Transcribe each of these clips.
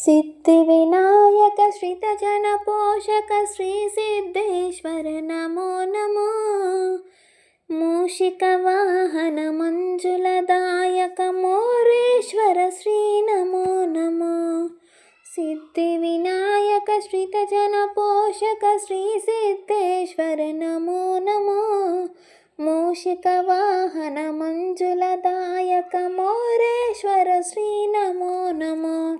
सिद्धिविनायक श्रितजनपोषक श्रीसिद्धेश्वर नमो नमो। मूषिकवाहन मंजुलदायक मोरेश्वर श्री नमो नमो। सिद्धिविनायक श्रितजनपोषक श्रीसिद्धेश्वर नमो नमो। मूषिकवाहन मंजुलदायक मोरेश्वर श्री नमो नमो।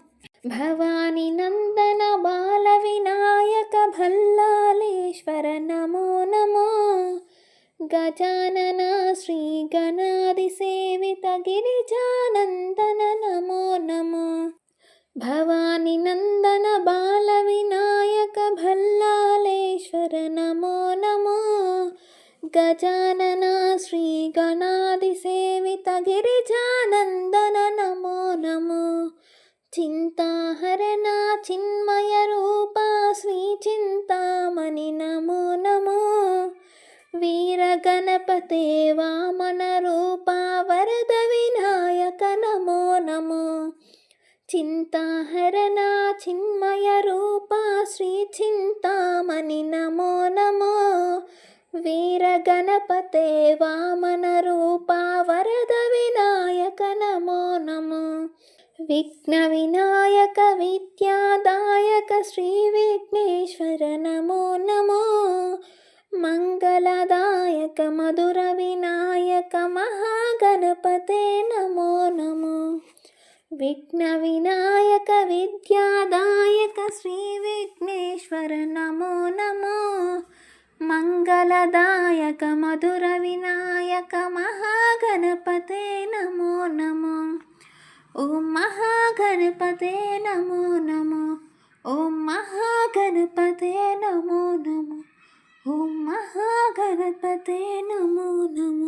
भवानी नंदन बाल विनायक भल्लालेश्वर नमो नमो। गजानन श्री गणाधिसेवित गिरिजानंदन नमो नमो। भवानी नंदन बाल विनायक भल्लालेश्वर नमो नमो। गजानन श्री गणाधिसेवित गिरिजानंदन नमो नमो। चिंताहरणा चिन्मय रूपा श्री चिंतामणि नमो नमो। वीर गणपते वामन रूपा वरद विनायक नमो नमो। चिंताहरणा चिन्मय रूपा श्री चिंतामणि नमो नमो। वीर गणपते वामन रूपा वरद विनायक नमो नमो। विघ्न विनायक विद्यादायक श्री विघ्नेश्वर नमो नमो। मंगलदायक मधुर विनायक महागणपते नमो नमो। विघ्न विनायक विद्यादायक श्री विघ्नेश्वर नमो नमो। मंगलदायक मधुर विनायक महागणपते नमो नमो। ओम महागणपते नमो नमो। ओम महागणपते नमो नमो। ओम महागणपते नमो नमो।